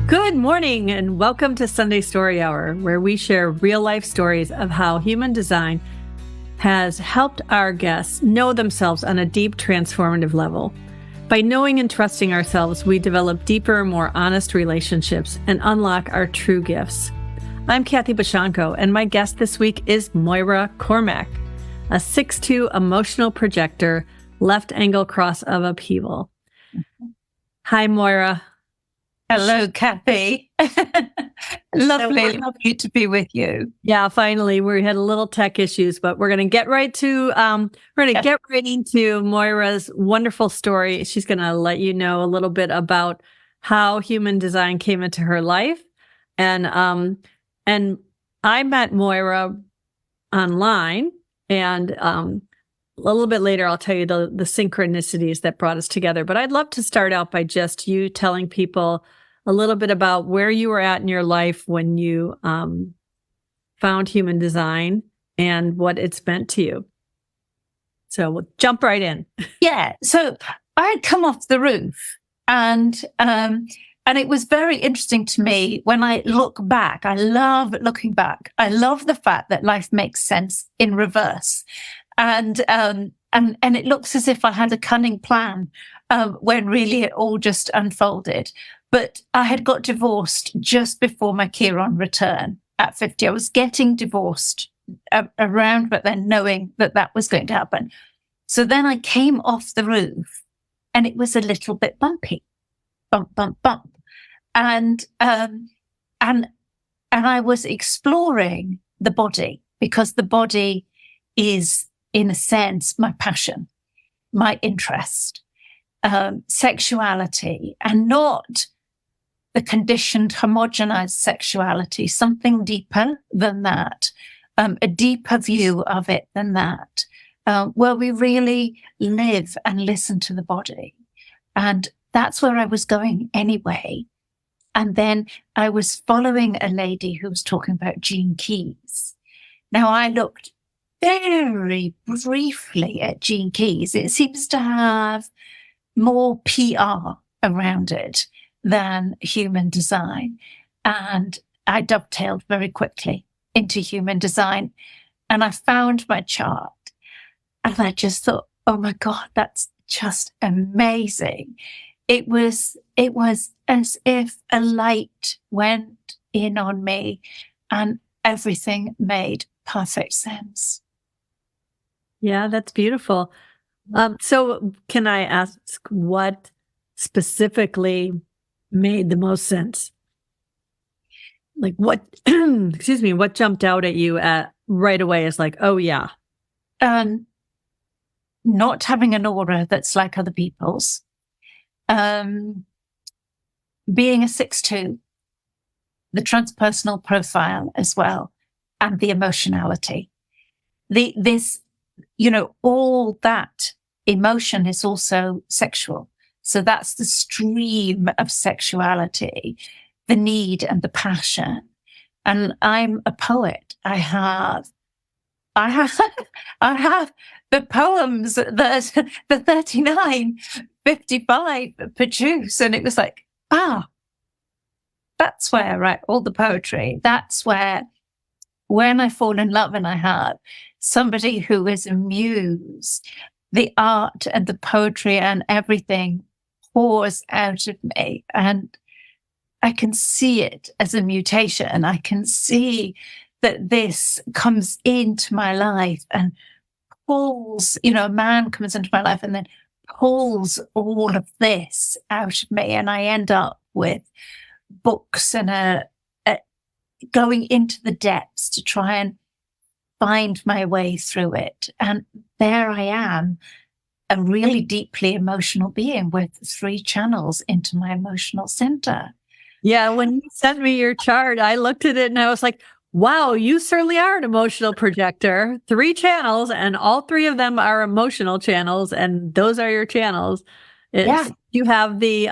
Good morning and welcome to Sunday Story Hour, where we share real-life stories of how human design has helped our guests know themselves on a deep, transformative level. By knowing and trusting ourselves, we develop deeper, more honest relationships and unlock our true gifts. I'm Kathy Bashanko, and my guest this week is Moira Cormack, a 6'2" emotional projector, left angle cross of upheaval. Hi, Moira. Hello, Kathy. Lovely to be with you. Yeah, finally, we had a little tech issues, but we're going to get right into Moira's wonderful story. She's going to let you know a little bit about how human design came into her life, and I met Moira online, and a little bit later I'll tell you the synchronicities that brought us together. But I'd love to start out by just you telling people a little bit about where you were at in your life when you found human design and what it's meant to you. So we'll jump right in. Yeah. So I had come off the roof, and it was very interesting to me when I look back. I love looking back. I love the fact that life makes sense in reverse, and it looks as if I had a cunning plan when really it all just unfolded. But I had got divorced just before my Chiron return at 50. I was getting divorced around, but then knowing that that was going to happen. So then I came off the roof, and it was a little bit bumpy, bump, bump, bump, and I was exploring the body, because the body is, in a sense, my passion, my interest, sexuality, and not the conditioned, homogenized sexuality, something deeper than that, a deeper view of it than that, where we really live and listen to the body. And that's where I was going anyway. And then I was following a lady who was talking about Gene Keys. Now, I looked very briefly at Gene Keys. It seems to have more PR around it than human design. And I dovetailed very quickly into human design, and I found my chart, and I just thought, oh my God, that's just amazing. It was as if a light went in on me, and everything made perfect sense. Yeah, that's beautiful. So can I ask what specifically made the most sense? Like what, excuse me, what jumped out at you right away is like, oh yeah. Not having an aura that's like other people's. Being a 6'2", the transpersonal profile as well, and the emotionality. All that emotion is also sexual. So that's the stream of sexuality, the need and the passion. And I'm a poet. I have the poems that the 3955 produce. And it was like, that's where I write all the poetry. That's where, when I fall in love and I have somebody who is a muse, the art and the poetry and everything pours out of me, and I can see it as a mutation. I can see that this comes into my life and pulls, a man comes into my life and then pulls all of this out of me, and I end up with books and going into the depths to try and find my way through it. And there I am, a really deeply emotional being with 3 channels into my emotional center. Yeah, when you sent me your chart, I looked at it and I was like, wow, you certainly are an emotional projector. 3 channels, and all 3 of them are emotional channels, and those are your channels. You have the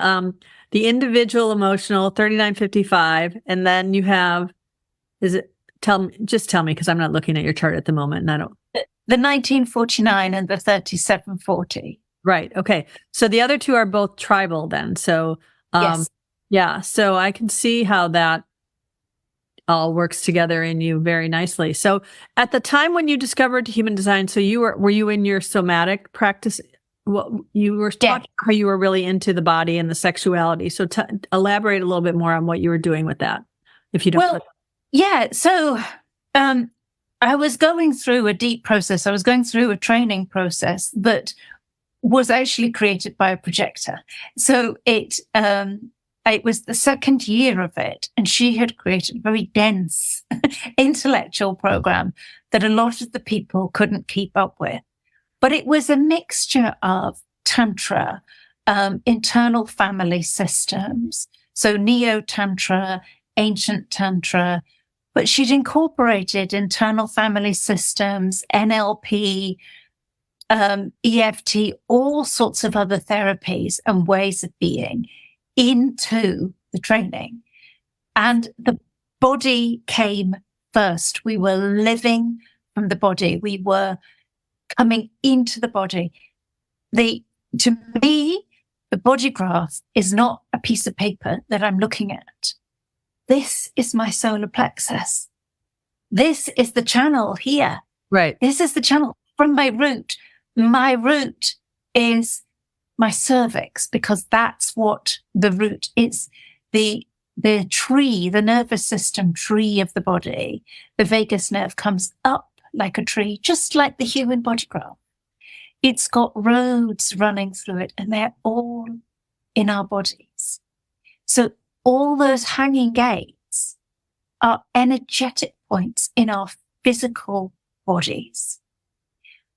individual emotional 3955, and then you have, tell me because I'm not looking at your chart at the moment, and I don't. The 1949 and the 3740. Right. Okay. So the other 2 are both tribal then. So yes. Yeah. So I can see how that all works together in you very nicely. So at the time when you discovered human design, so were you in your somatic practice? What you were Yeah. talking how you were really into the body and the sexuality. So elaborate a little bit more on what you were doing with that, if you don't. Well, yeah. So I was going through a deep process. I was going through a training process that was actually created by a projector. So it was the second year of it, and she had created a very dense intellectual program that a lot of the people couldn't keep up with. But it was a mixture of Tantra, internal family systems, so Neo-Tantra, ancient Tantra, but she'd incorporated internal family systems, NLP, EFT, all sorts of other therapies and ways of being into the training. And the body came first. We were living from the body. We were coming into the body. To me, the body graph is not a piece of paper that I'm looking at. This is my solar plexus. This is the channel here. Right. This is the channel from my root. My root is my cervix, because that's what the root is. The tree, the nervous system tree of the body, the vagus nerve comes up like a tree, just like the human body graph. It's got roads running through it, and they're all in our bodies. So all those hanging gates are energetic points in our physical bodies.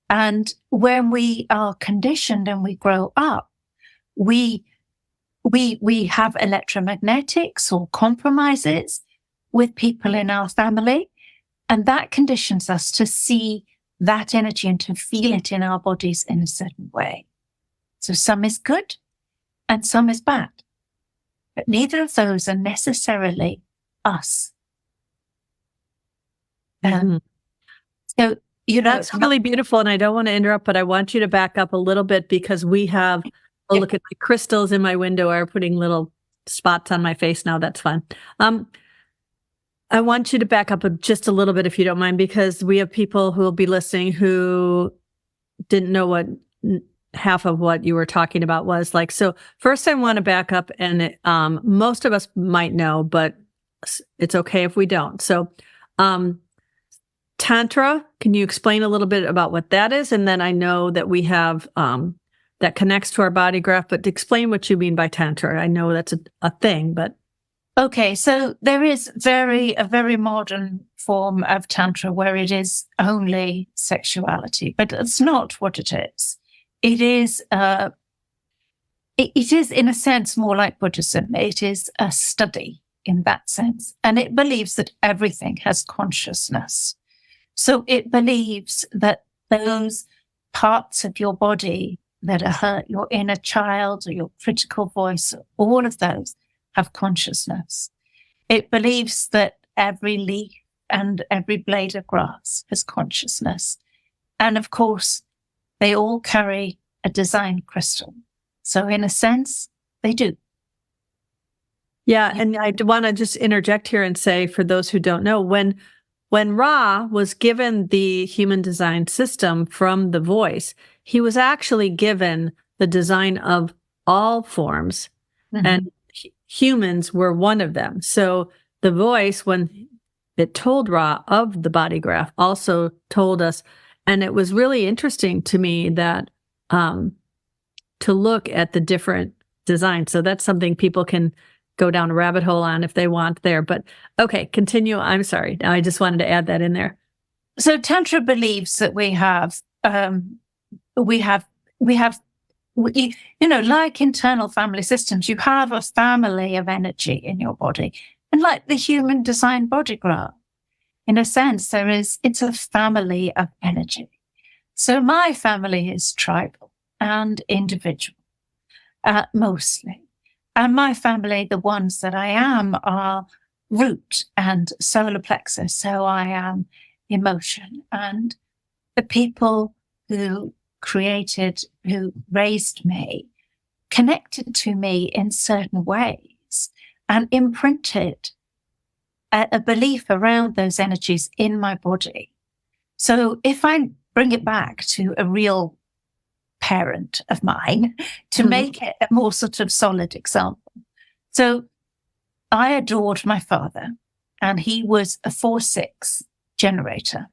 And when we are conditioned and we grow up, we have electromagnetics or compromises with people in our family, and that conditions us to see that energy and to feel it in our bodies in a certain way. So some is good and some is bad, but neither of those are necessarily us. So, that's really beautiful. And I don't want to interrupt, but I want you to back up a little bit, because we have a look at the crystals in my window are putting little spots on my face now. That's fun. I want you to back up just a little bit, if you don't mind, because we have people who will be listening who didn't know what half of what you were talking about was like. So first I want to back up, and most of us might know, but it's okay if we don't. So, Tantra, can you explain a little bit about what that is? And then I know that we have, that connects to our body graph, but explain what you mean by Tantra. I know that's a thing, but. Okay, so there is a very modern form of Tantra where it is only sexuality, but it's not what it is. It is, it is in a sense more like Buddhism. It is a study in that sense, and it believes that everything has consciousness. So it believes that those parts of your body that are hurt, your inner child or your critical voice, all of those have consciousness. It believes that every leaf and every blade of grass has consciousness. And of course, they all carry a design crystal. So in a sense, they do. Yeah. And I want to just interject here and say, for those who don't know, when Ra was given the human design system from the voice, he was actually given the design of all forms, and humans were one of them. So the voice, when it told Ra of the body graph, also told us, and it was really interesting to me that to look at the different designs. So that's something people can go down a rabbit hole on if they want there. But okay, continue. I'm sorry. I just wanted to add that in there. So Tantra believes that we have, like internal family systems, you have a family of energy in your body. And like the human design body graph, in a sense, it's a family of energy. So my family is tribal and individual, mostly. And my family, the ones that I am, are root and solar plexus. So I am emotion. And the people who raised me, connected to me in certain ways. and imprinted a belief around those energies in my body. So if I bring it back to a real parent of mine to make it a more sort of solid example. So I adored my father, and he was a 4-6 generator,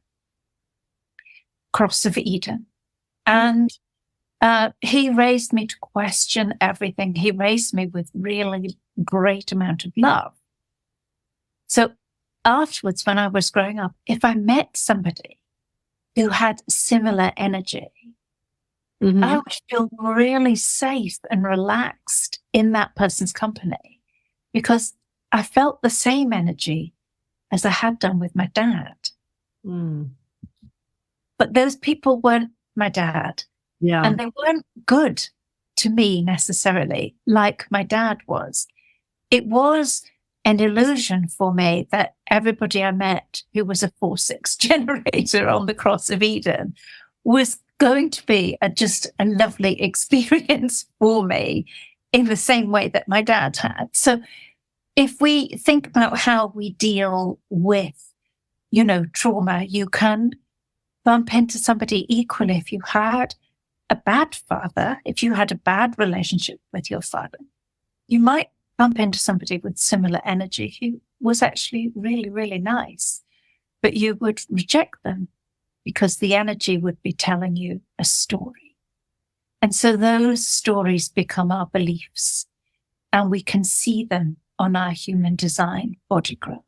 cross of Eden. And he raised me to question everything. He raised me with really great amount of love. So afterwards, when I was growing up, if I met somebody who had similar energy, I would feel really safe and relaxed in that person's company because I felt the same energy as I had done with my dad. But those people weren't my dad. Yeah. And they weren't good to me necessarily, like my dad was. It was an illusion for me that everybody I met who was a 4-6 generator on the cross of Eden was going to be just a lovely experience for me in the same way that my dad had. So if we think about how we deal with, trauma, you can bump into somebody equally if you had a bad father, if you had a bad relationship with your father. You might bump into somebody with similar energy who was actually really, really nice, but you would reject them because the energy would be telling you a story. And so those stories become our beliefs, and we can see them on our human design body graph.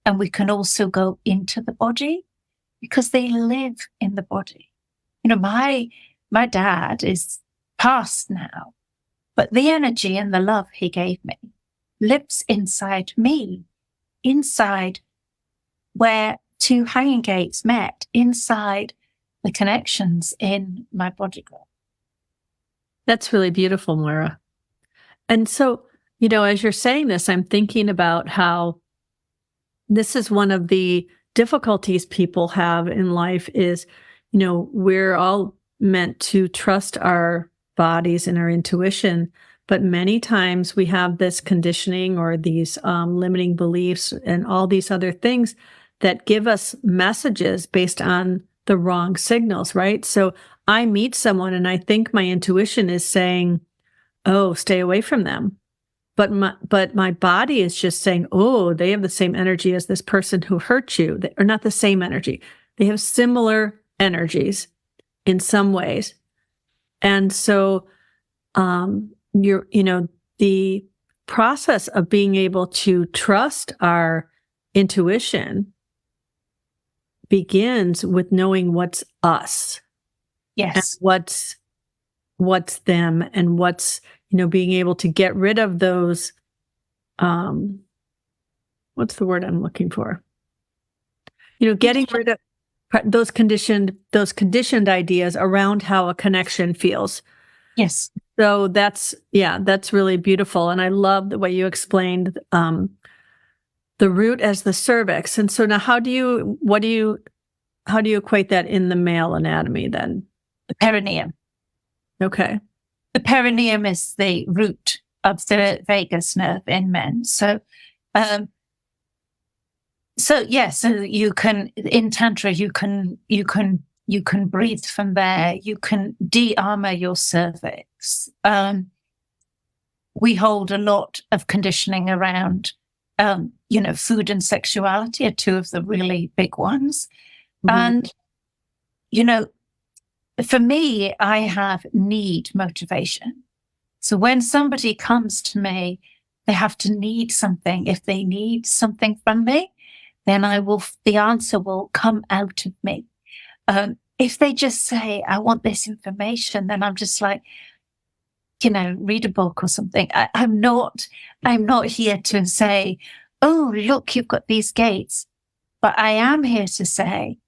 And we can also go into the body because they live in the body. My dad is past now, but the energy and the love he gave me lives inside me, inside where two hanging gates met, inside the connections in my body graph. That's really beautiful, Moira. And so, as you're saying this, I'm thinking about how this is one of the difficulties people have in life is, we're all meant to trust our bodies and our intuition, but many times we have this conditioning or these limiting beliefs and all these other things that give us messages based on the wrong signals, right? So I meet someone and I think my intuition is saying, oh, stay away from them. But my body is just saying, oh, they have the same energy as this person who hurt you, or not the same energy. They have similar energies in some ways. And so, the process of being able to trust our intuition begins with knowing what's us. Yes. And what's them, and what's, being able to get rid of those, what's the word I'm looking for? Getting rid of those conditioned ideas around how a connection feels. Yes. So that's really beautiful. And I love the way you explained the root as the cervix. And so now how do you equate that in the male anatomy then? The perineum. Okay. The perineum is the root of the vagus nerve in men. So you can, in Tantra, you can breathe from there. You can de-armor your cervix. We hold a lot of conditioning around, food and sexuality are two of the really big ones. And, for me, I have need motivation. So when somebody comes to me, they have to need something. If they need something from me, then the answer will come out of me. If they just say, I want this information, then I'm just like, read a book or something. I'm not here to say, oh, look, you've got these gates. But I am here to say,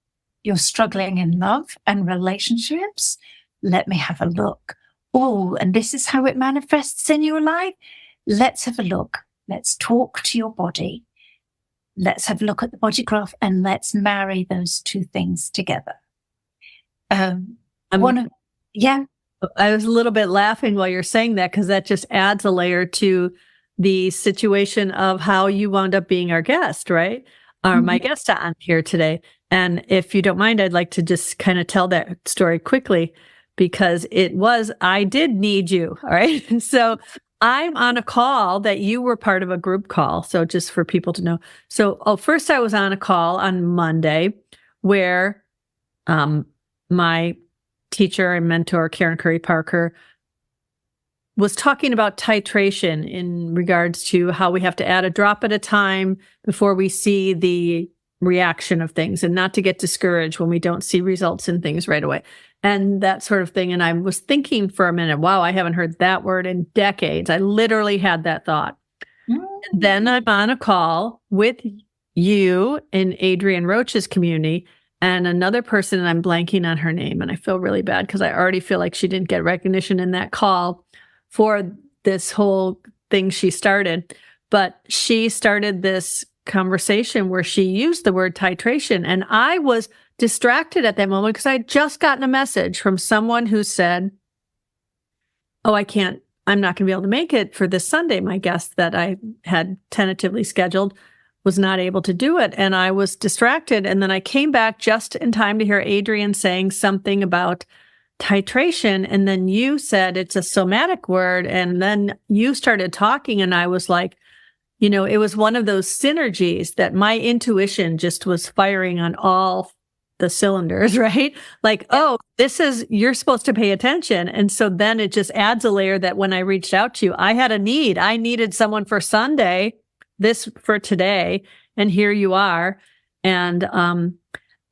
you're struggling in love and relationships. Let me have a look. Oh, and this is how it manifests in your life. Let's have a look. Let's talk to your body. Let's have a look at the body graph and let's marry those two things together. I was a little bit laughing while you're saying that because that just adds a layer to the situation of how you wound up being our guest, right? Or my guest on here today. And if you don't mind, I'd like to just kind of tell that story quickly because I did need you. All right. So I'm on a call that you were part of a group call. So just for people to know. So first I was on a call on Monday where my teacher and mentor, Karen Curry Parker, was talking about titration in regards to how we have to add a drop at a time before we see the reaction of things and not to get discouraged when we don't see results in things right away and that sort of thing. And I was thinking for a minute, wow, I haven't heard that word in decades. I literally had that thought. And then I'm on a call with you in Adrienne Roach's community and another person, and I'm blanking on her name. And I feel really bad because I already feel like she didn't get recognition in that call for this whole thing she started. But she started this conversation where she used the word titration. And I was distracted at that moment because I had just gotten a message from someone who said, oh, I'm not going to be able to make it for this Sunday. My guest that I had tentatively scheduled was not able to do it. And I was distracted. And then I came back just in time to hear Adrienne saying something about titration. And then you said it's a somatic word. And then you started talking and I was like, it was one of those synergies that my intuition just was firing on all the cylinders, right? Like, oh, you're supposed to pay attention. And so then it just adds a layer that when I reached out to you, I had a need. I needed someone for Sunday, this for today. And here you are. And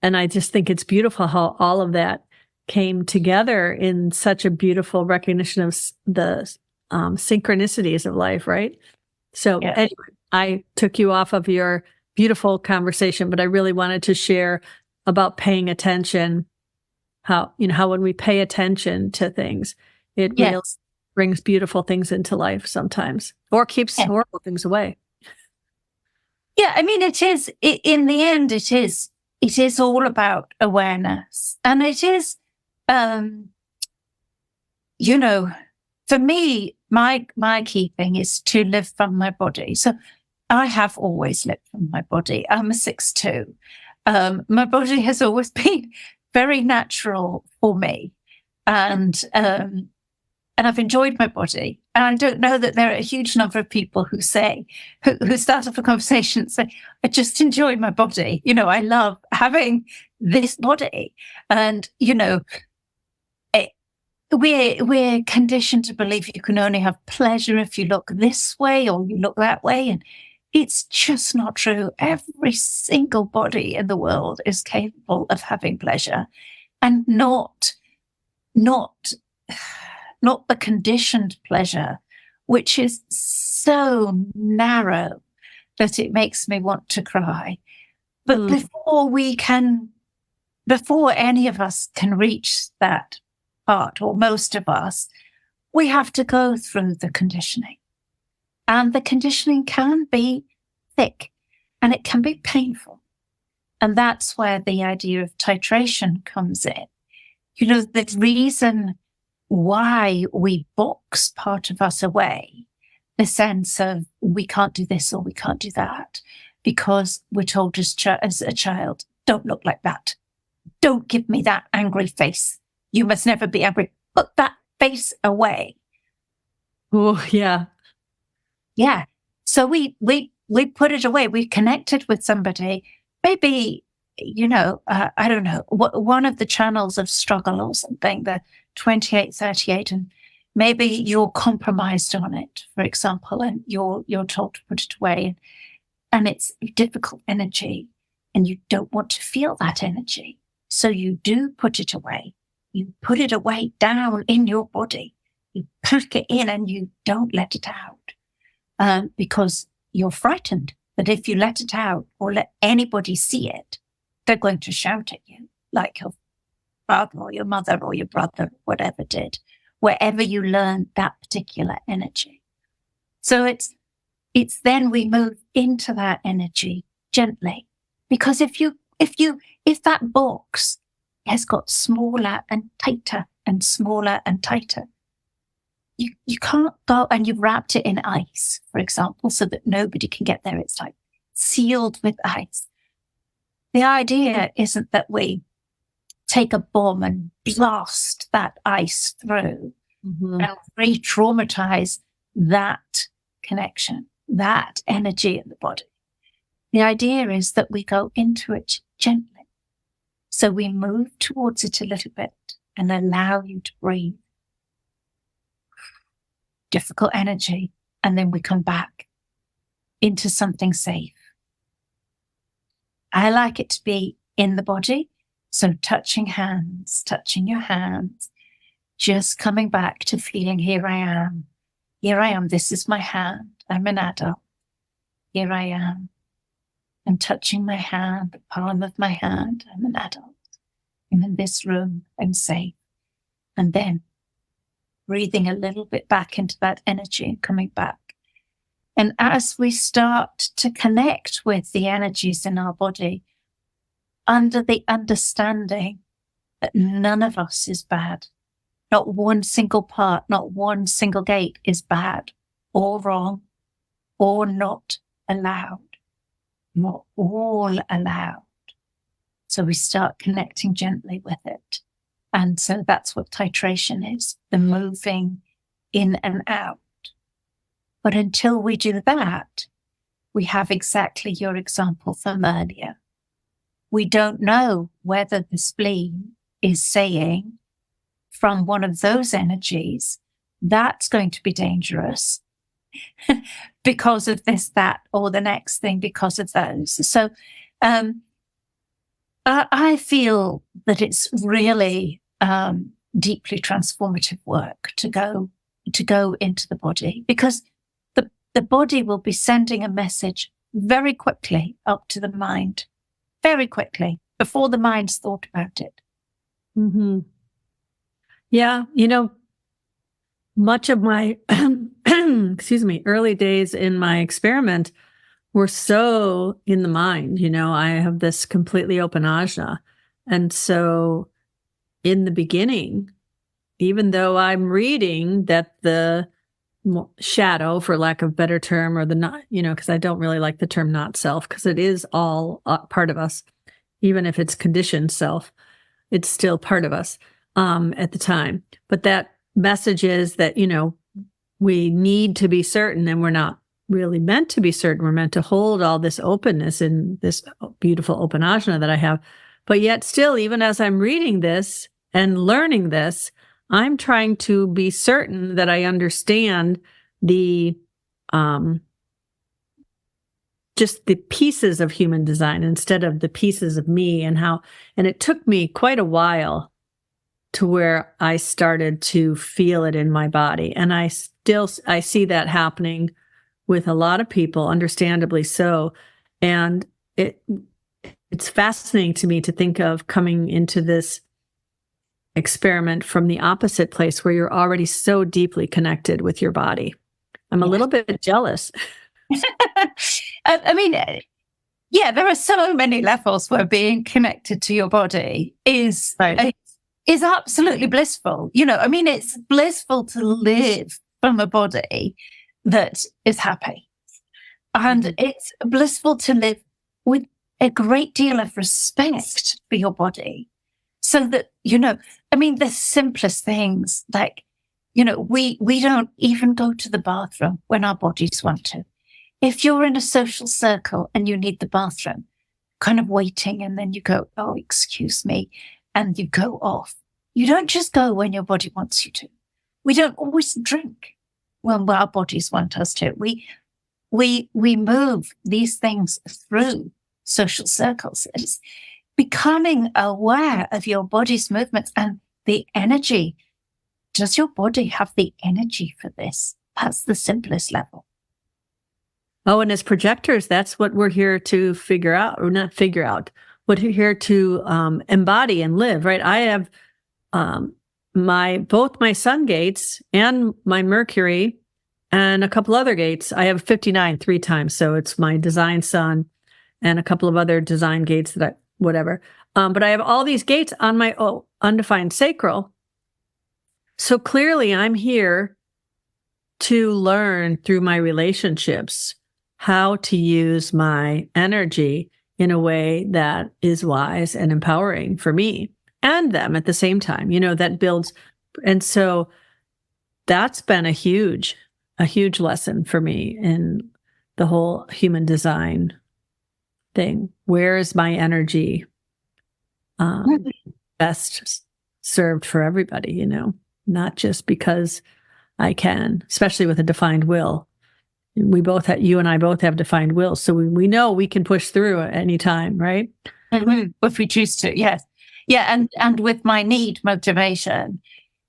I just think it's beautiful how all of that came together in such a beautiful recognition of the synchronicities of life, right? So anyway, I took you off of your beautiful conversation, but I really wanted to share about paying attention, how when we pay attention to things, it really brings beautiful things into life sometimes, or keeps horrible things away. Yeah, I mean, in the end, it is all about awareness. And it is, for me, my key thing is to live from my body. So I have always lived from my body. I'm a 6'2". My body has always been very natural for me. And I've enjoyed my body. And I don't know that there are a huge number of people who start off a conversation and say, I just enjoy my body. I love having this body. And, we're conditioned to believe you can only have pleasure if you look this way or you look that way. And it's just not true. Every single body in the world is capable of having pleasure, and not the conditioned pleasure, which is so narrow that it makes me want to cry. But before any of us can reach that part, or most of us, we have to go through the conditioning. And the conditioning can be thick and it can be painful. And that's where the idea of titration comes in. The reason why we box part of us away, the sense of we can't do this or we can't do that, because we're told as a child, don't look like that. Don't give me that angry face. You must never be angry. Put that face away. Oh, yeah. Yeah. So we put it away. We connected with somebody, maybe, I don't know, one of the channels of struggle or something, the 2838, and maybe you're compromised on it, for example, and you're told to put it away, and it's difficult energy, and you don't want to feel that energy. So you do put it away. You put it away down in your body. You pack it in and you don't let it out because you're frightened that if you let it out or let anybody see it, they're going to shout at you like your father or your mother or your brother, whatever did, wherever you learn that particular energy. So it's then we move into that energy gently, because if that box has got smaller and tighter and smaller and tighter, you can't go, and you've wrapped it in ice, for example, so that nobody can get there. It's like sealed with ice. The idea isn't that we take a bomb and blast that ice through and re-traumatize that connection, that energy in the body. The idea is that we go into it gently. So we move towards it a little bit and allow you to breathe. Difficult energy. And then we come back into something safe. I like it to be in the body. So touching your hands, just coming back to feeling here I am. Here I am. This is my hand. I'm an adult. Here I am. I'm touching my hand, the palm of my hand. I'm an adult. I'm in this room. I'm safe. And then breathing a little bit back into that energy and coming back. And as we start to connect with the energies in our body, under the understanding that none of us is bad, not one single part, not one single gate is bad or wrong or not allowed, not all allowed. So we start connecting gently with it. And so that's what titration is, the moving in and out. But until we do that, we have exactly your example from earlier. We don't know whether the spleen is saying from one of those energies, that's going to be dangerous because of this, that, or the next thing because of those. So I feel that it's really deeply transformative work to go into the body, because the body will be sending a message very quickly up to the mind, very quickly, before the mind's thought about it. Mm-hmm. Yeah, much of my, early days in my experiment were so in the mind. I have this completely open ajna. And so in the beginning, even though I'm reading that the shadow, for lack of a better term, or the not, because I don't really like the term not self, because it is all part of us. Even if it's conditioned self, it's still part of us at the time. But that message is that, we need to be certain, and we're not really meant to be certain. We're meant to hold all this openness in this beautiful open ajna that I have. But yet still, even as I'm reading this and learning this, I'm trying to be certain that I understand the just the pieces of human design instead of the pieces of me, and it took me quite a while to where I started to feel it in my body. And I see that happening with a lot of people, understandably so. And it's fascinating to me to think of coming into this experiment from the opposite place, where you're already so deeply connected with your body. I'm a little bit jealous. I mean, there are so many levels where being connected to your body is absolutely blissful. It's blissful to live from a body that is happy. And it's blissful to live with a great deal of respect for your body. So that, the simplest things, like, we don't even go to the bathroom when our bodies want to. If you're in a social circle and you need the bathroom, kind of waiting, and then you go, oh, excuse me, and you go off. You don't just go when your body wants you to. We don't always drink when our bodies want us to. We move these things through social circles. It's becoming aware of your body's movements and the energy. Does your body have the energy for this? That's the simplest level. Oh, and as projectors, that's what we're here to figure out, or not figure out, what we're here to embody and live, right? I have both my sun gates and my Mercury and a couple other gates. I have 59 3 times. So it's my design sun and a couple of other design gates whatever. But I have all these gates on my undefined sacral. So clearly I'm here to learn through my relationships how to use my energy in a way that is wise and empowering for me and them at the same time, that builds. And so that's been a huge lesson for me in the whole human design thing. Where is my energy best served for everybody, not just because I can, especially with a defined will. You and I both have defined wills, so we know we can push through at any time, right? Mm-hmm. If we choose to, yes. Yeah, and with my need motivation,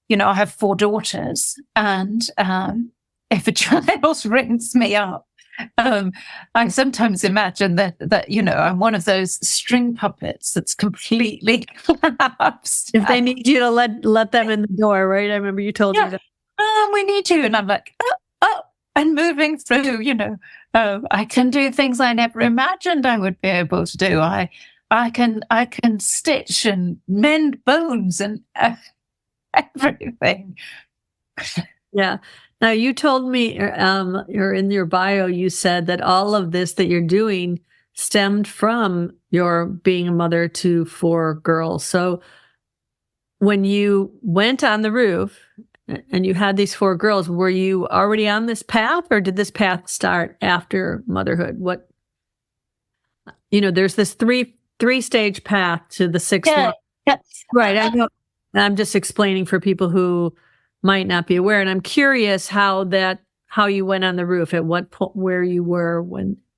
I have 4 daughters, and if a child rings me up, I sometimes imagine that I'm one of those string puppets that's completely collapsed. If they need you to let them in the door, right? I remember you told me that. We need you, and I'm like, and moving through. I can do things I never imagined I would be able to do. I can stitch and mend bones and everything. Yeah. Now, you told me, or in your bio, you said that all of this that you're doing stemmed from your being a mother to 4 girls. So when you went on the roof and you had these 4 girls, were you already on this path, or did this path start after motherhood? There's this three-stage path to the 6th one. Yes. Right. I know. I'm just explaining for people who might not be aware. And I'm curious how you went on the roof, at what point, where you were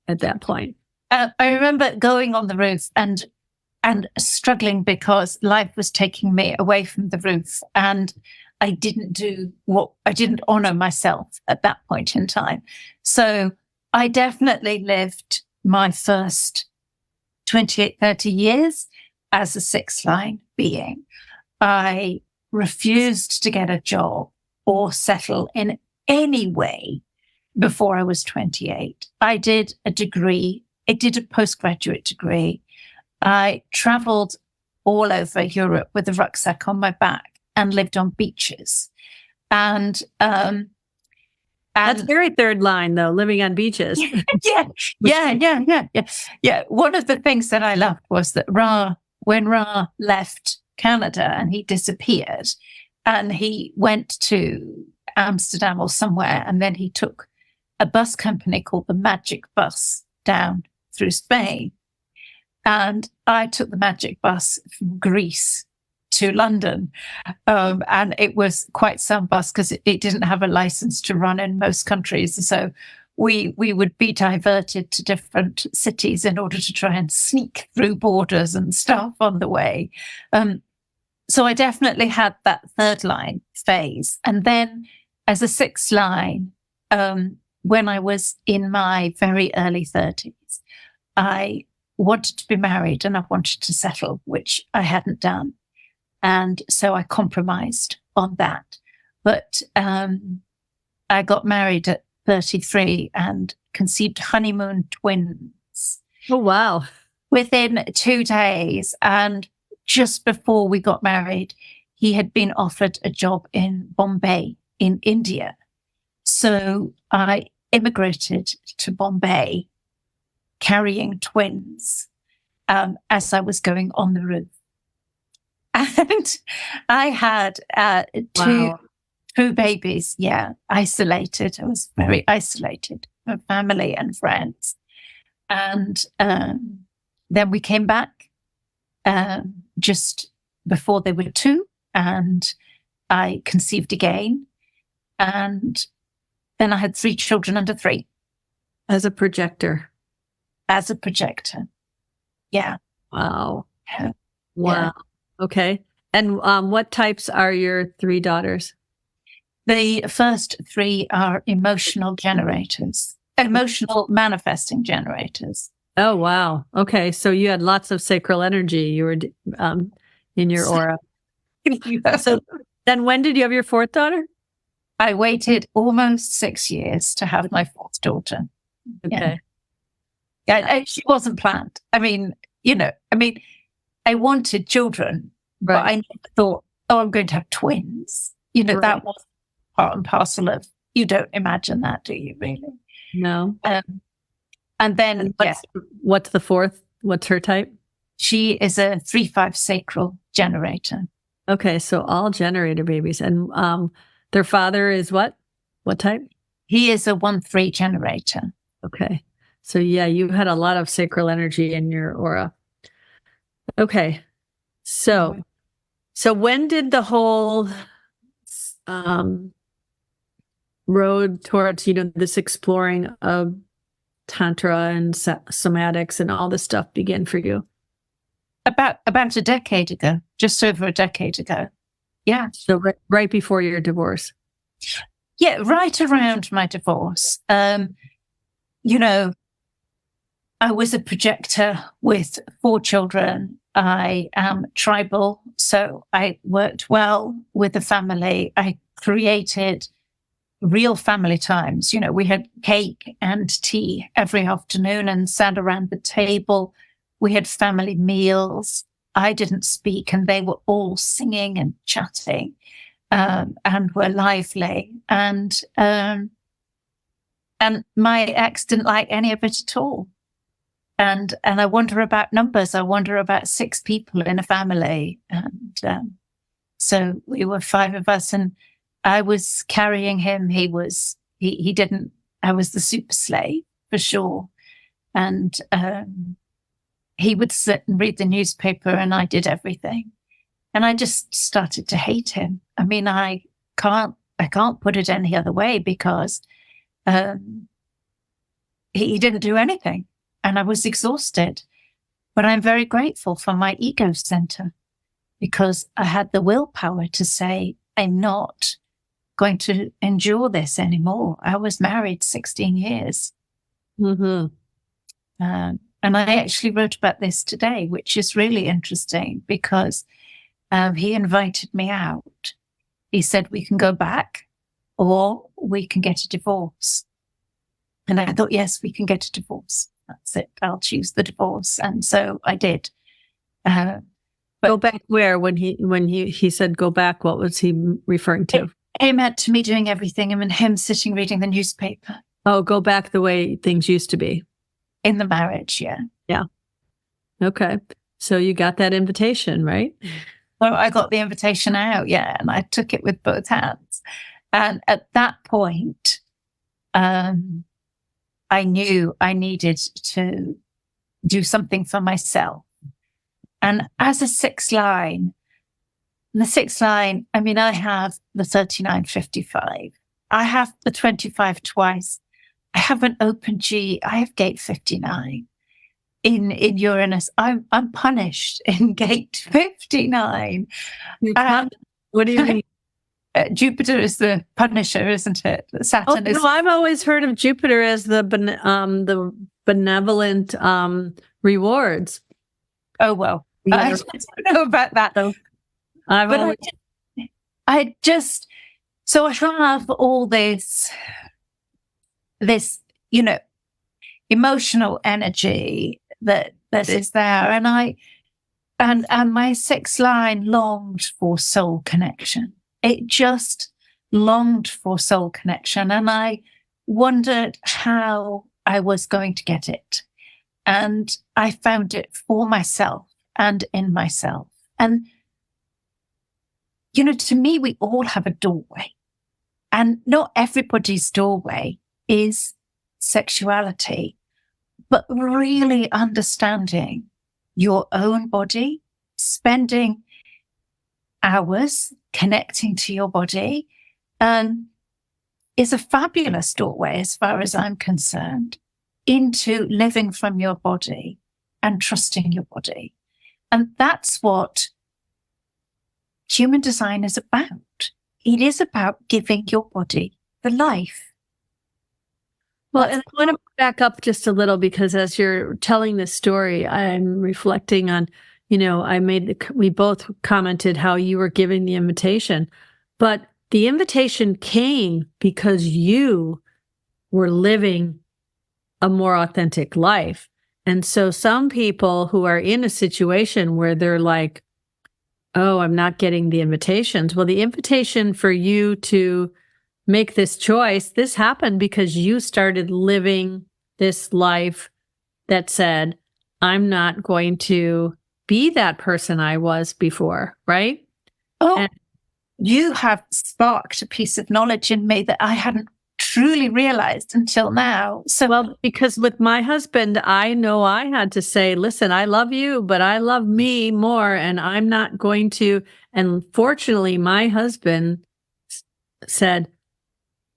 at that point. I remember going on the roof and struggling because life was taking me away from the roof, and I didn't honor myself at that point in time. So I definitely lived my first 28, 30 years as a 6th line being. I refused to get a job or settle in any way before I was 28. I did a degree. I did a postgraduate degree. I traveled all over Europe with a rucksack on my back and lived on beaches. And that's very 3rd line, though, living on beaches. Yeah. One of the things that I loved was that when Ra left Canada and he disappeared, and he went to Amsterdam or somewhere, and then he took a bus company called the Magic Bus down through Spain. And I took the Magic Bus from Greece to London. And it was quite some bus because it didn't have a license to run in most countries. So we would be diverted to different cities in order to try and sneak through borders and stuff on the way. So I definitely had that 3rd line phase. And then as a 6th line, when I was in my very early 30s, I wanted to be married and I wanted to settle, which I hadn't done. And so I compromised on that. But I got married at 33 and conceived honeymoon twins. Oh, wow. Within 2 days. And just before we got married, he had been offered a job in Bombay in India. So I immigrated to Bombay carrying twins as I was going on the roof. And I had two babies, isolated. I was very isolated from family and friends. And then we came back just before they were 2, and I conceived again. And then I had 3 children under 3. As a projector. Yeah. Wow. Yeah. Wow. Yeah. Okay. And what types are your 3 daughters? The first 3 are emotional manifesting generators. Oh, wow. Okay. So you had lots of sacral energy. You were in your aura. So then when did you have your 4th daughter? I waited almost 6 years to have my 4th daughter. Okay. Yeah, she wasn't planned. I wanted children, Right. but I never thought, I'm going to have twins. Right. That was part and parcel of You don't imagine that, do you, really? No. And then, what's the fourth? What's her type? She is a 3-5 sacral generator. Okay, so all generator babies. And their father is what? What type? He is a 1-3 generator. Okay. So yeah, you had a lot of sacral energy in your aura. Okay. So when did the whole road towards, this exploring of Tantra and somatics and all this stuff begin for you? About a decade ago, just over a decade ago. Yeah. So right before your divorce. Yeah, right around my divorce. I was a projector with 4 children. I am tribal, so I worked well with the family. I created real family times. We had cake and tea every afternoon and sat around the table. We had family meals. I didn't speak, and they were all singing and chatting, and were lively. And my ex didn't like any of it at all. And I wonder about numbers. I wonder about 6 people in a family. And so we were 5 of us, and I was carrying him. He didn't, I was the super slave for sure. And he would sit and read the newspaper, and I did everything. And I just started to hate him. I mean, I can't put it any other way, because he didn't do anything. And I was exhausted. But I'm very grateful for my ego center, because I had the willpower to say, I'm not going to endure this anymore. I was married 16 years. Mm-hmm. And I actually wrote about this today, which is really interesting, because he invited me out. He said, we can go back, or we can get a divorce. And I thought, yes, we can get a divorce. That's it. I'll choose the divorce. And so I did. But go back where? When he said go back, what was he referring to? He meant to me doing everything, and him sitting reading the newspaper. Oh, go back the way things used to be. In the marriage, yeah. Yeah. Okay. So you got that invitation, right? Well, I got the invitation out, yeah, and I took it with both hands. And at that point, I knew I needed to do something for myself. And as a 6 line, the 6 line, I mean, I have the 3955. I have the 25 twice. I have an open G. I have gate 59 in Uranus. I'm punished in gate 59. What do you mean? Jupiter is the punisher, isn't it? Saturn is. No, I've always heard of Jupiter as the benevolent rewards. Oh well, I don't know about that though. I have all this, emotional energy that is there, and my 6 line longed for soul connection. It just longed for soul connection, and I wondered how I was going to get it. And I found it for myself and in myself. And, to me, we all have a doorway, and not everybody's doorway is sexuality, but really understanding your own body, spending hours connecting to your body, is a fabulous doorway, as far as I'm concerned, into living from your body and trusting your body. And that's what human design is about. It is about giving your body the life. Well, and I want to back up just a little, because as you're telling this story, I'm reflecting on, we both commented how you were giving the invitation, but the invitation came because you were living a more authentic life. And so some people who are in a situation where they're like, oh, I'm not getting the invitations. Well, the invitation for you to make this choice, this happened because you started living this life that said, I'm not going to be that person I was before, right? Oh, And you have sparked a piece of knowledge in me that I hadn't truly realized until now. So, well, because with my husband, I know I had to say, listen, I love you, but I love me more, and I'm not going to. And fortunately, my husband said,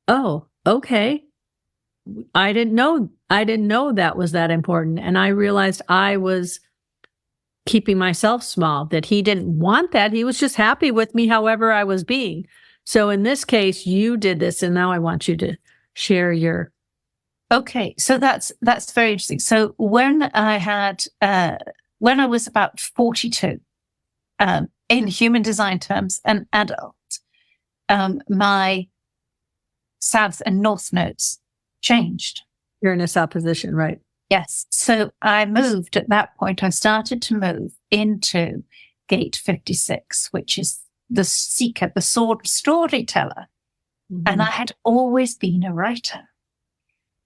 oh, okay. I didn't know that was that important. And I realized I was keeping myself small, that he didn't want that. He was just happy with me however I was being. So in this case, you did this, and now I want you to share your. okay, so that's very interesting. So when I was about 42, in human design terms, an adult, my south and north nodes changed. Uranus opposition, right? Yes. So I moved at that point. I started to move into gate 56, which is the seeker, the storyteller. Mm-hmm. And I had always been a writer.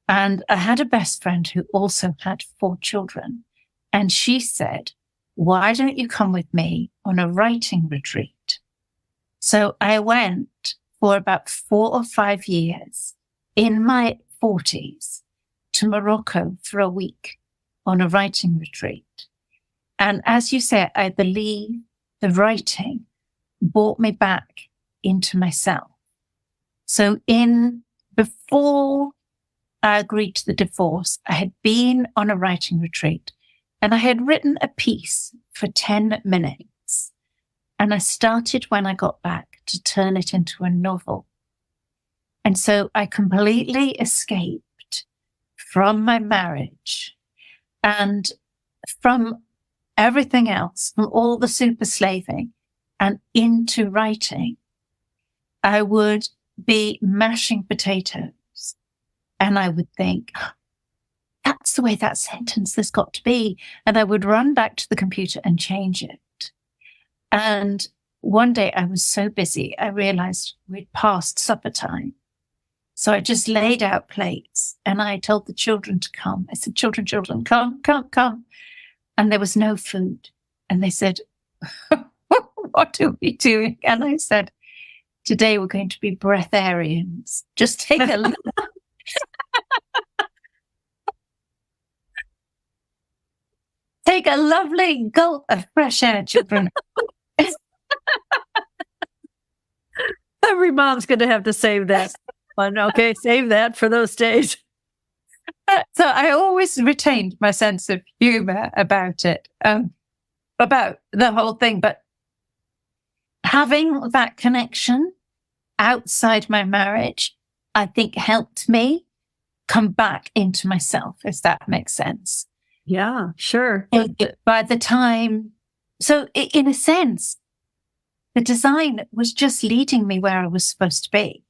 And I had a best friend who also had 4 children. And she said, why don't you come with me on a writing retreat? So I went for about 4 or 5 years in my 40s to Morocco for a week on a writing retreat. And as you say, I believe the writing brought me back into myself. So before I agreed to the divorce, I had been on a writing retreat and I had written a piece for 10 minutes. And I started when I got back to turn it into a novel. And so I completely escaped from my marriage and from everything else, from all the super slaving and into writing. I would be mashing potatoes and I would think, that's the way that sentence has got to be. And I would run back to the computer and change it. And one day I was so busy, I realized we'd passed supper time. So I just laid out plates and I told the children to come. I said, children, come. And there was no food. And they said, what are we doing? And I said, today we're going to be breatharians. Just take a look. Take a lovely gulp of fresh air, children. Every mom's going to have to save that one. Okay, save that for those days. So I always retained my sense of humor about it, about the whole thing. But having that connection outside my marriage, I think helped me come back into myself, if that makes sense. Yeah, sure. By the time, so in a sense, the design was just leading me where I was supposed to be.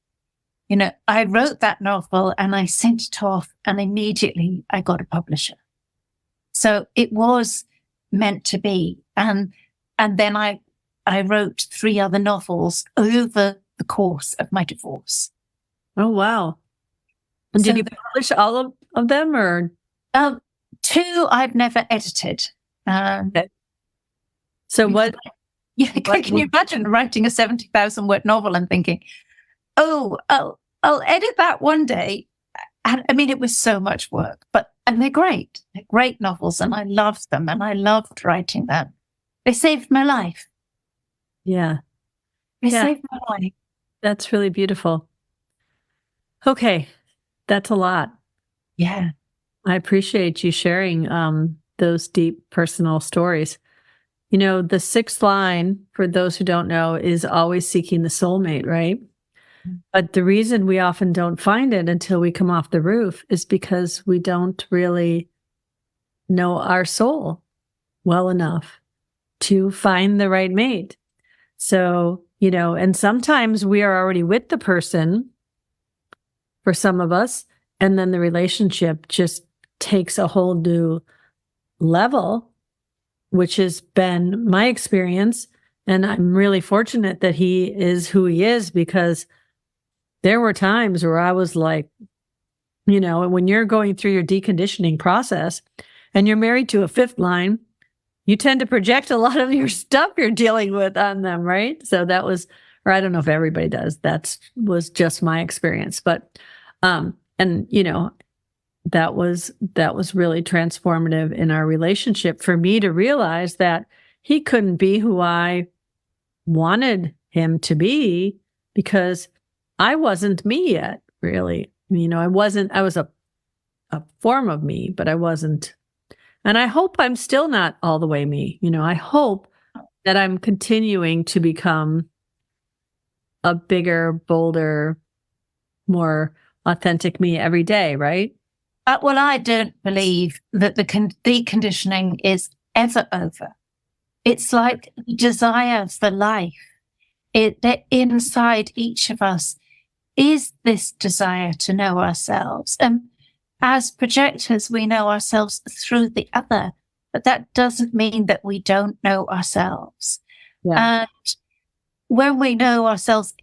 You know, I wrote that novel and I sent it off and immediately I got a publisher. So it was meant to be. And then I wrote 3 other novels over the course of my divorce. Oh, wow. And did you publish all of them or? 2 I've never edited. Okay. So what? Yeah, can you imagine writing a 70,000 word novel and thinking, oh, I'll edit that one day. And I mean, it was so much work, and they're great. They're great novels and I loved them and I loved writing them. They saved my life. Yeah. They saved my life. That's really beautiful. Okay. That's a lot. Yeah. I appreciate you sharing those deep personal stories. You know, the 6th line, for those who don't know, is always seeking the soulmate, right? Mm-hmm. But the reason we often don't find it until we come off the roof is because we don't really know our soul well enough to find the right mate. So, you know, and sometimes we are already with the person, for some of us, and then the relationship just takes a whole new level, which has been my experience. And I'm really fortunate that he is who he is, because there were times where I was like, when you're going through your deconditioning process and you're married to a fifth line, you tend to project a lot of your stuff you're dealing with on them, right? So that was, or I don't know if everybody does. That was just my experience, but, and that was really transformative in our relationship for me to realize that he couldn't be who I wanted him to be because I wasn't me yet, really. I was a form of me, but I wasn't. And I hope I'm still not all the way me. I hope that I'm continuing to become a bigger, bolder, more authentic me every day, right? Well, I don't believe that the deconditioning is ever over. It's like the desire for life. That inside each of us is this desire to know ourselves. And as projectors, we know ourselves through the other, but that doesn't mean that we don't know ourselves. Yeah. And when we know ourselves,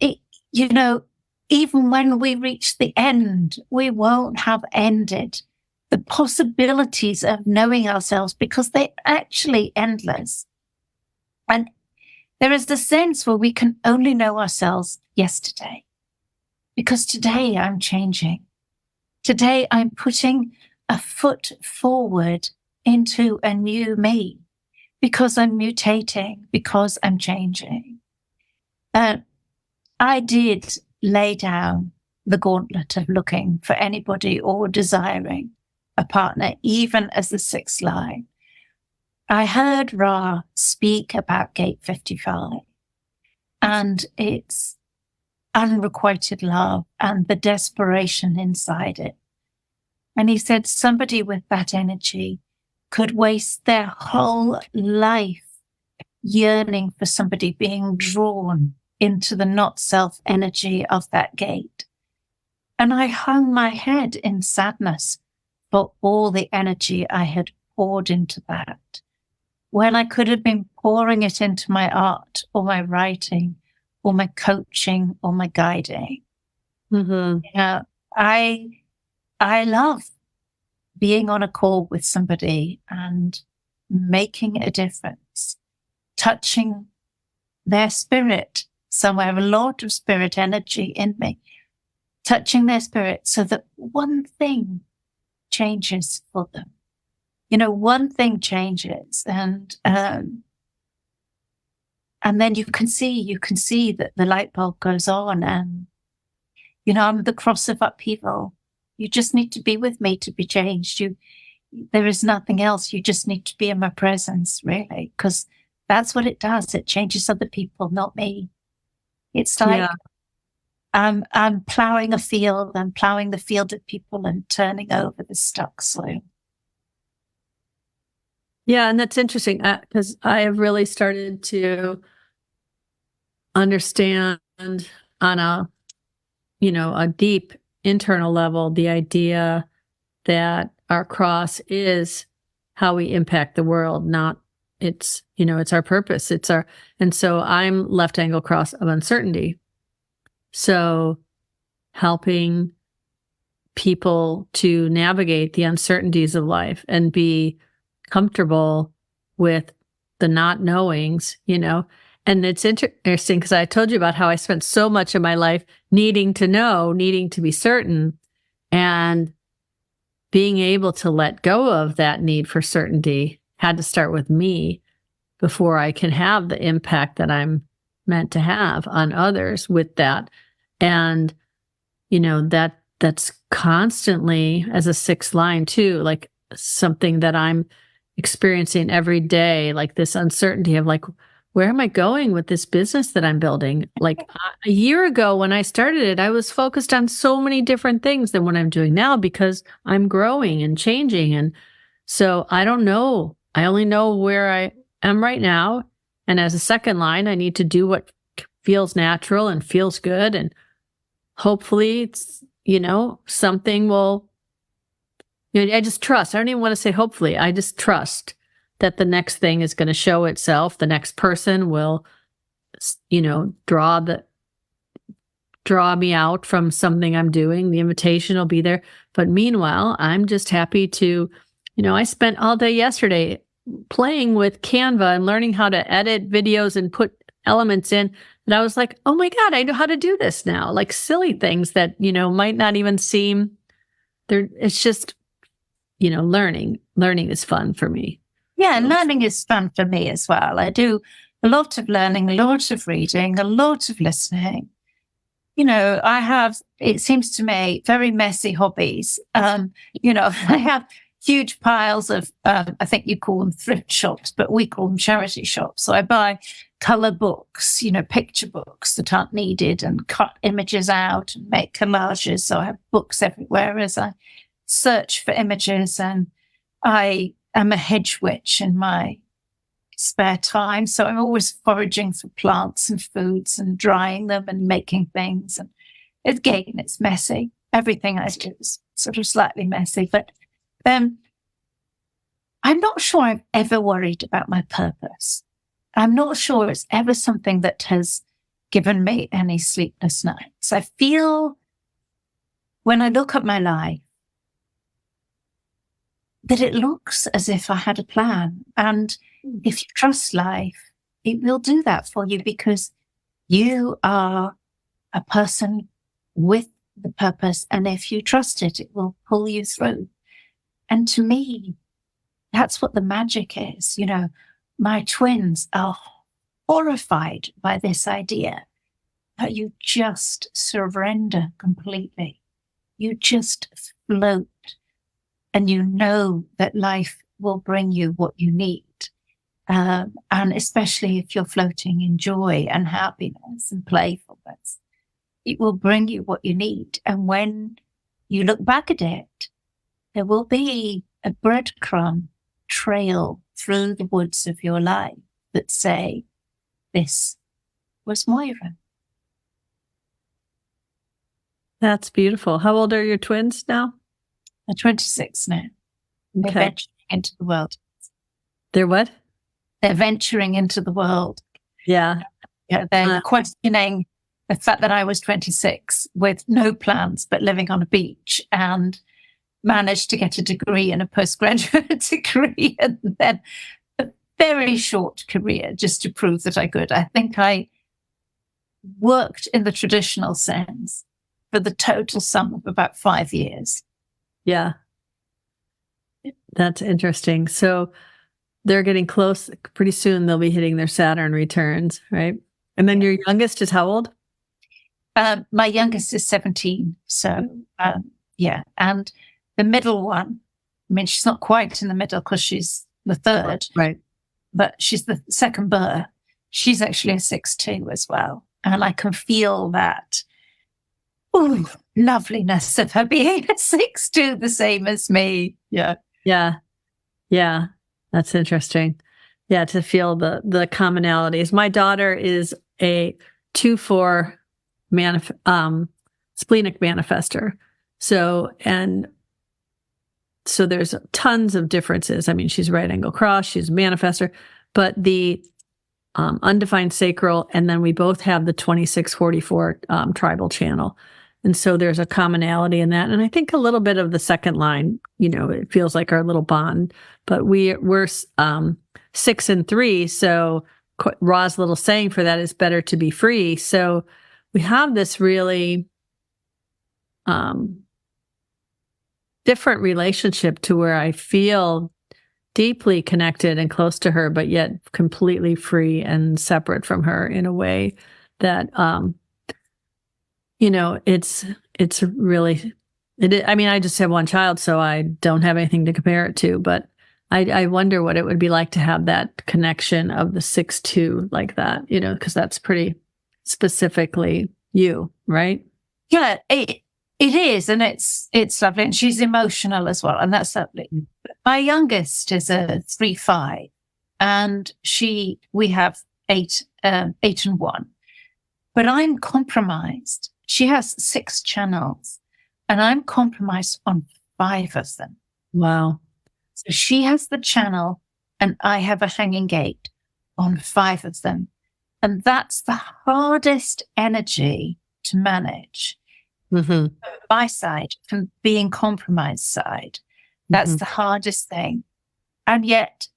even when we reach the end, we won't have ended the possibilities of knowing ourselves because they're actually endless. And there is the sense where we can only know ourselves yesterday, because today I'm changing. Today I'm putting a foot forward into a new me because I'm mutating, because I'm changing. I did lay down the gauntlet of looking for anybody or desiring a partner, even as the sixth line. I heard Ra speak about Gate 55 and its unrequited love and the desperation inside it. And he said somebody with that energy could waste their whole life yearning for somebody, being drawn into the not self energy of that gate. And I hung my head in sadness for all the energy I had poured into that, when I could have been pouring it into my art or my writing or my coaching or my guiding. Mm-hmm. I love being on a call with somebody and making a difference, touching their spirit somewhere, a lot of spirit energy in me, touching their spirit so that one thing changes for them. One thing changes, and then you can see that the light bulb goes on, and I'm the cross of upheaval. You just need to be with me to be changed. There is nothing else. You just need to be in my presence, really, because that's what it does. It changes other people, not me. It's like I'm plowing a field. I'm plowing the field of people and turning over the stuck soil. Yeah, and that's interesting because I have really started to understand on a deep internal level the idea that our cross is how we impact the world, not it's our purpose. And so I'm left angle cross of uncertainty. So helping people to navigate the uncertainties of life and be comfortable with the not knowings, and it's interesting because I told you about how I spent so much of my life needing to know, needing to be certain, and being able to let go of that need for certainty had to start with me before I can have the impact that I'm meant to have on others with that. And, that's constantly, as a sixth line too, like something that I'm experiencing every day, like this uncertainty of like, where am I going with this business that I'm building? Like a year ago when I started it, I was focused on so many different things than what I'm doing now because I'm growing and changing. And so I don't know. I only know where I am right now. And as a second line, I need to do what feels natural and feels good. And hopefully it's, something will, I just trust. I don't even want to say hopefully. I just trust that the next thing is going to show itself. The next person will, draw me out from something I'm doing. The invitation will be there. But meanwhile, I'm just happy to, I spent all day yesterday playing with Canva and learning how to edit videos and put elements in. And I was like, oh my God, I know how to do this now. Like silly things that, might not even seem there. It's just, learning. Learning is fun for me. Yeah, and learning is fun for me as well. I do a lot of learning, a lot of reading, a lot of listening. I have, it seems to me, very messy hobbies. I have huge piles of, I think you call them thrift shops, but we call them charity shops. So I buy color books, picture books that aren't needed and cut images out and make collages. So I have books everywhere as I search for images, and I am a hedge witch in my spare time. So I'm always foraging for plants and foods and drying them and making things. And again, it's messy. Everything I do is sort of slightly messy, but I'm not sure I've ever worried about my purpose. I'm not sure it's ever something that has given me any sleepless nights. I feel when I look at my life that it looks as if I had a plan. And if you trust life, it will do that for you, because you are a person with the purpose. And if you trust it, it will pull you through. And to me, that's what the magic is. My twins are horrified by this idea that you just surrender completely. You just float, and that life will bring you what you need. And especially if you're floating in joy and happiness and playfulness, it will bring you what you need. And when you look back at it, there will be a breadcrumb trail through the woods of your life that say, this was Moira. That's beautiful. How old are your twins now? They're 26 now. They're Okay. venturing into the world. They're what? They're venturing into the world. Yeah. They're questioning the fact that I was 26 with no plans but living on a beach, and managed to get a degree and a postgraduate degree, and then a very short career just to prove that I could. I think I worked in the traditional sense for the total sum of about 5 years. Yeah. That's interesting. So they're getting close. Pretty soon they'll be hitting their Saturn returns, right? And then your youngest is how old? My youngest is 17. So, yeah. And the middle one, I mean, she's not quite in the middle because she's the third. Right. But she's the second birth. She's actually a 6'2" as well. And I can feel that loveliness of her being a 6'2", the same as me. Yeah. Yeah. Yeah. That's interesting. Yeah. To feel the commonalities. My daughter is a 2/4 splenic manifester. So there's tons of differences. I mean, she's right angle cross, she's a manifester, but the undefined sacral, and then we both have the 2644 tribal channel. And so there's a commonality in that. And I think a little bit of the second line, it feels like our little bond, but we're 6 and 3. So Ra's little saying for that is better to be free. So we have this really different relationship to where I feel deeply connected and close to her, but yet completely free and separate from her in a way that, it's really, I mean, I just have one child, so I don't have anything to compare it to, but I wonder what it would be like to have that connection of the 6'2" like that, because that's pretty specifically you, right? Yeah, it is, and it's lovely, and she's emotional as well, and that's lovely. My youngest is a 3/5, and we have 8 and 1, but I'm compromised. She has 6 channels, and I'm compromised on 5 of them. Wow. So she has the channel, and I have a hanging gate on 5 of them, and that's the hardest energy to manage. Mm-hmm. My side, from being compromised side, that's the hardest thing. And yet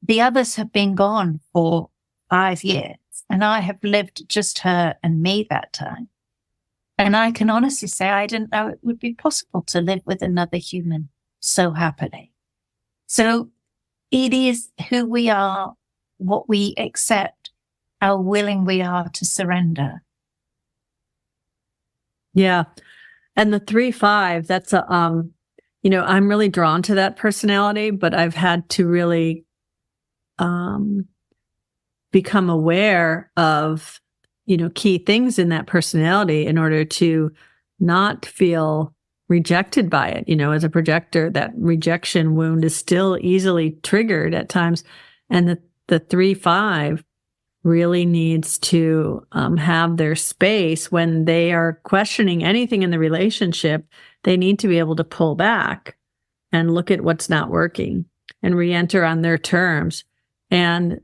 the others have been gone for 5 years, and I have lived just her and me that time. And I can honestly say I didn't know it would be possible to live with another human so happily. So it is who we are, what we accept, how willing we are to surrender. Yeah. And the 3-5, that's I'm really drawn to that personality, but I've had to really become aware of, key things in that personality in order to not feel rejected by it. As a projector, that rejection wound is still easily triggered at times. And the 3-5 really needs to have their space when they are questioning anything in the relationship. They need to be able to pull back and look at what's not working and re-enter on their terms. And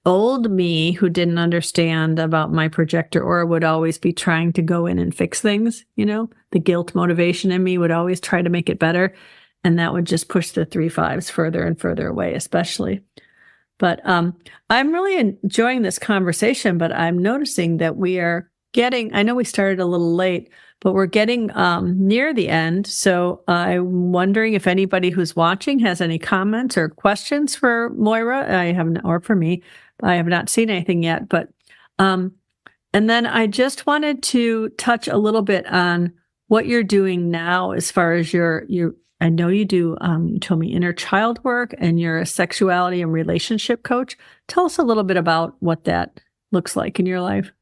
old me, who didn't understand about my projector aura, would always be trying to go in and fix things. The guilt motivation in me would always try to make it better. And that would just push the 3-5s further and further away, especially. But I'm really enjoying this conversation, but I'm noticing that we are getting, I know we started a little late, but we're getting near the end. So I'm wondering if anybody who's watching has any comments or questions for Moira. Or for me. I have not seen anything yet. But and then I just wanted to touch a little bit on what you're doing now as far as your I know you do, you told me inner child work, and you're a sexuality and relationship coach. Tell us a little bit about what that looks like in your life.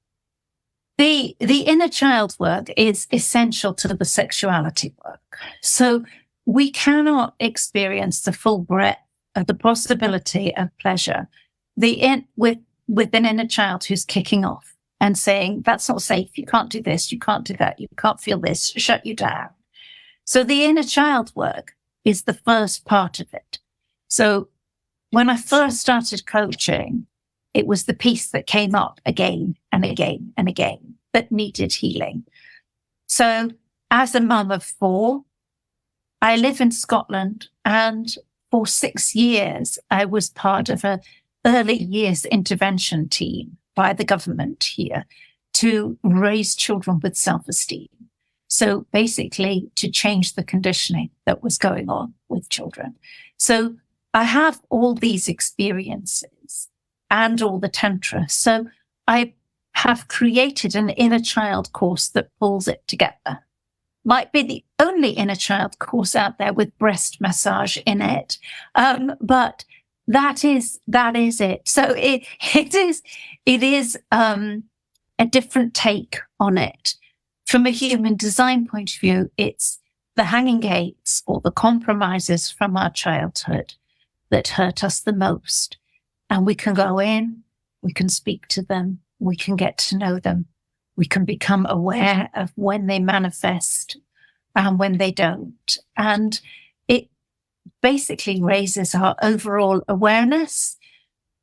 The inner child work is essential to the sexuality work. So we cannot experience the full breadth of the possibility of pleasure with an inner child who's kicking off and saying, that's not safe, you can't do this, you can't do that, you can't feel this, shut you down. So the inner child work is the first part of it. So when I first started coaching, it was the piece that came up again and again and again that needed healing. So as a mum of 4, I live in Scotland, and for 6 years, I was part of an early years intervention team by the government here to raise children with self-esteem. So basically to change the conditioning that was going on with children. So I have all these experiences and all the Tantra. So I have created an inner child course that pulls it together. Might be the only inner child course out there with breast massage in it. But that is it. So it is a different take on it. From a human design point of view, it's the hanging gates or the compromises from our childhood that hurt us the most. And we can go in, we can speak to them, we can get to know them, we can become aware of when they manifest and when they don't. And it basically raises our overall awareness.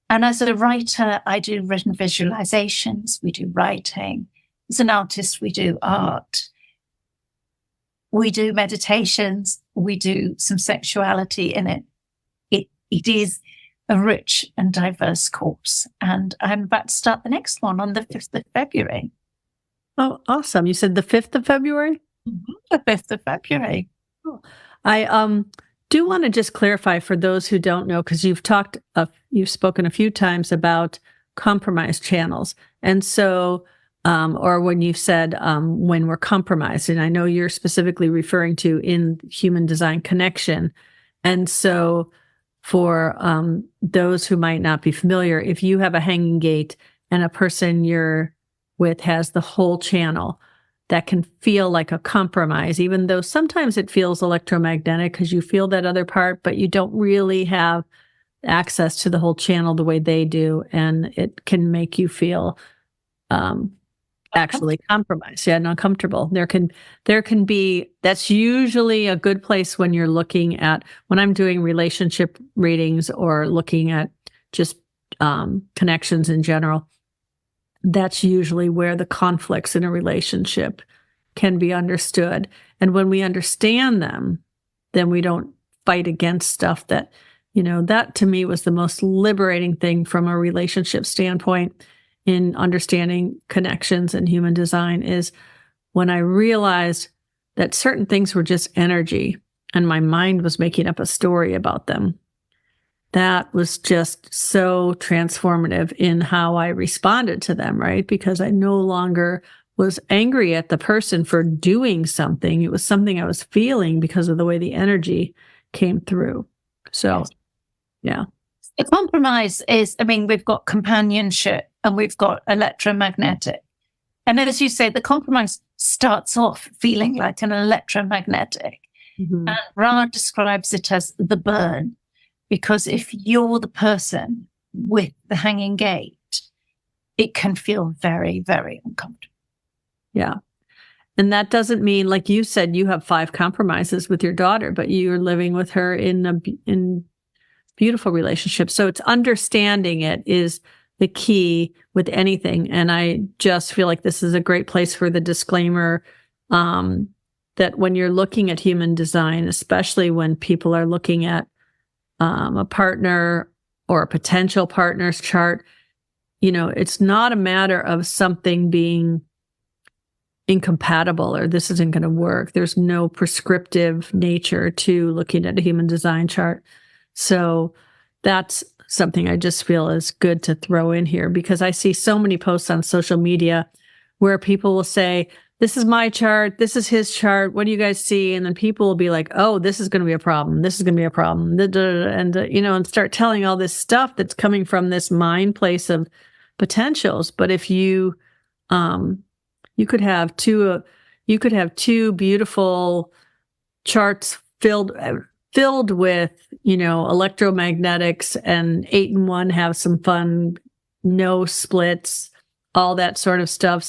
And as a writer, I do written visualizations, we do writing. As an artist, we do art, we do meditations, we do some sexuality in it. It is a rich and diverse course. And I'm about to start the next one on the 5th of February. Oh, awesome. You said the 5th of February? Mm-hmm. The 5th of February. Cool. I do want to just clarify for those who don't know, because you've spoken a few times about compromised channels. And so or when you said when we're compromised, and I know you're specifically referring to in human design connection. And so for those who might not be familiar, if you have a hanging gate and a person you're with has the whole channel, that can feel like a compromise, even though sometimes it feels electromagnetic because you feel that other part, but you don't really have access to the whole channel the way they do. And it can make you feel actually compromised, and uncomfortable. There can be, that's usually a good place when you're looking at, when I'm doing relationship readings or looking at just connections in general. that's usually where the conflicts in a relationship can be understood. And when we understand them, then we don't fight against stuff that, that to me was the most liberating thing from a relationship standpoint in understanding connections and human design is when I realized that certain things were just energy and my mind was making up a story about them. That was just so transformative in how I responded to them, right? Because I no longer was angry at the person for doing something. It was something I was feeling because of the way the energy came through. So, yeah. The compromise is, we've got companionship and we've got electromagnetic. And as you say, the compromise starts off feeling like an electromagnetic. Mm-hmm. And Ra describes it as the burn. Because if you're the person with the hanging gate, it can feel very, very uncomfortable. Yeah. And that doesn't mean, like you said, you have 5 compromises with your daughter, but you're living with her in beautiful relationship. So it's understanding it is the key with anything. And I just feel like this is a great place for the disclaimer that when you're looking at human design, especially when people are looking at a partner or a potential partner's chart, it's not a matter of something being incompatible or this isn't going to work. There's no prescriptive nature to looking at a human design chart. So that's something I just feel is good to throw in here because I see so many posts on social media where people will say, this is my chart. This is his chart. What do you guys see? And then people will be like, oh, this is going to be a problem. This is going to be a problem. And start telling all this stuff that's coming from this mind place of potentials. But if you could have two beautiful charts filled with, electromagnetics and 8 and 1 have some fun, no splits, all that sort of stuff.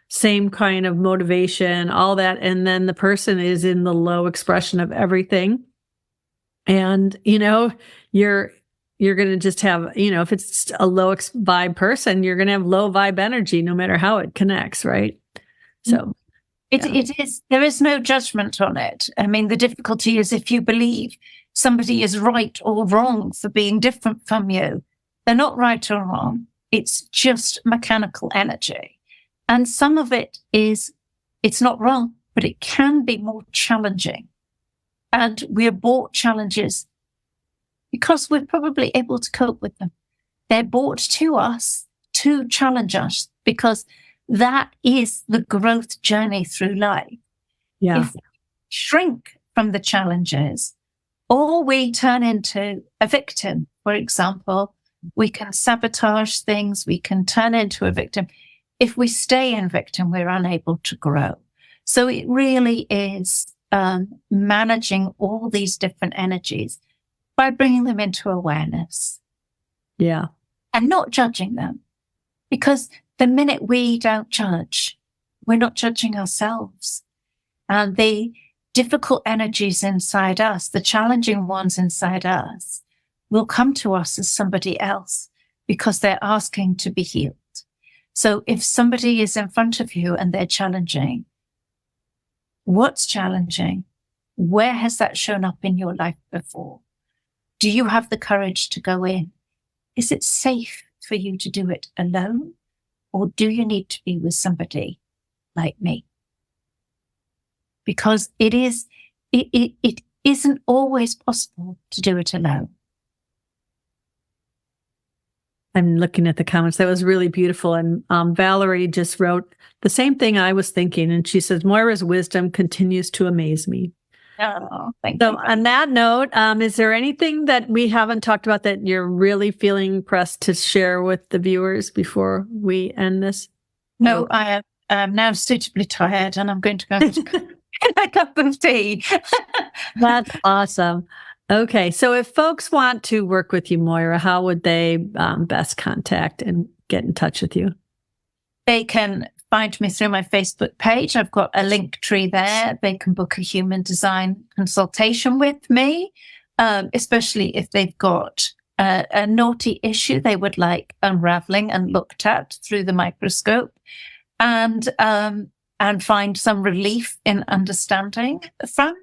Same kind of motivation, all that. And then the person is in the low expression of everything. And, you're going to just have, if it's a low vibe person, you're going to have low vibe energy, no matter how it connects. Right. So it is, there is no judgment on it. The difficulty is if you believe somebody is right or wrong for being different from you, they're not right or wrong. It's just mechanical energy. And some of it is, it's not wrong, but it can be more challenging. And we are brought challenges because we're probably able to cope with them. They're brought to us to challenge us because that is the growth journey through life. Yeah. If we shrink from the challenges or we turn into a victim, for example, we can sabotage things, we can turn into a victim. If we stay in victim, we're unable to grow. So it really is managing all these different energies by bringing them into awareness. Yeah. And not judging them. Because the minute we don't judge, we're not judging ourselves. And the difficult energies inside us, the challenging ones inside us, will come to us as somebody else because they're asking to be healed. So if somebody is in front of you and they're challenging, what's challenging? Where has that shown up in your life before? Do you have the courage to go in? Is it safe for you to do it alone? Or do you need to be with somebody like me? Because it isn't always possible to do it alone. I'm looking at the comments. That was really beautiful. And Valerie just wrote the same thing I was thinking. And she says, Moira's wisdom continues to amaze me. Oh, thank you. So on that note, is there anything that we haven't talked about that you're really feeling pressed to share with the viewers before we end this? No, I am now suitably tired and I'm going to go get a cup of tea. That's awesome. Okay, so if folks want to work with you, Moira, how would they best contact and get in touch with you? They can find me through my Facebook page. I've got a Linktree there. They can book a human design consultation with me, especially if they've got a naughty issue they would like unraveling and looked at through the microscope, and find some relief in understanding from.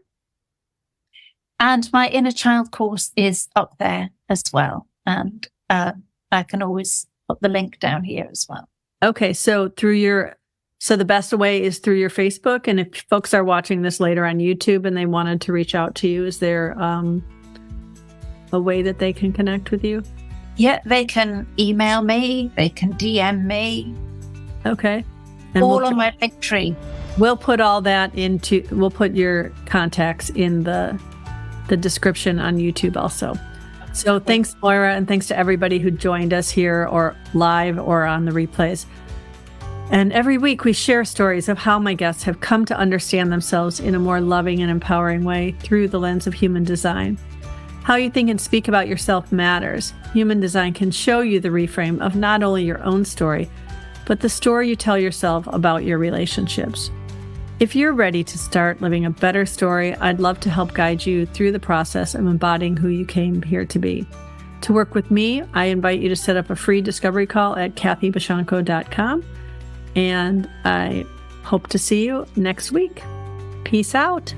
And my inner child course is up there as well. And I can always put the link down here as well. Okay. So the best way is through your Facebook. And if folks are watching this later on YouTube and they wanted to reach out to you, is there a way that they can connect with you? Yeah, they can email me. They can DM me. Okay. And all on my Linktree. We'll put we'll put your contacts in the description on YouTube also. So thanks, Moira, and thanks to everybody who joined us here or live or on the replays. And every week we share stories of how my guests have come to understand themselves in a more loving and empowering way through the lens of human design. How you think and speak about yourself matters. Human design can show you the reframe of not only your own story, but the story you tell yourself about your relationships. If you're ready to start living a better story, I'd love to help guide you through the process of embodying who you came here to be. To work with me, I invite you to set up a free discovery call at kathybashanko.com, and I hope to see you next week. Peace out.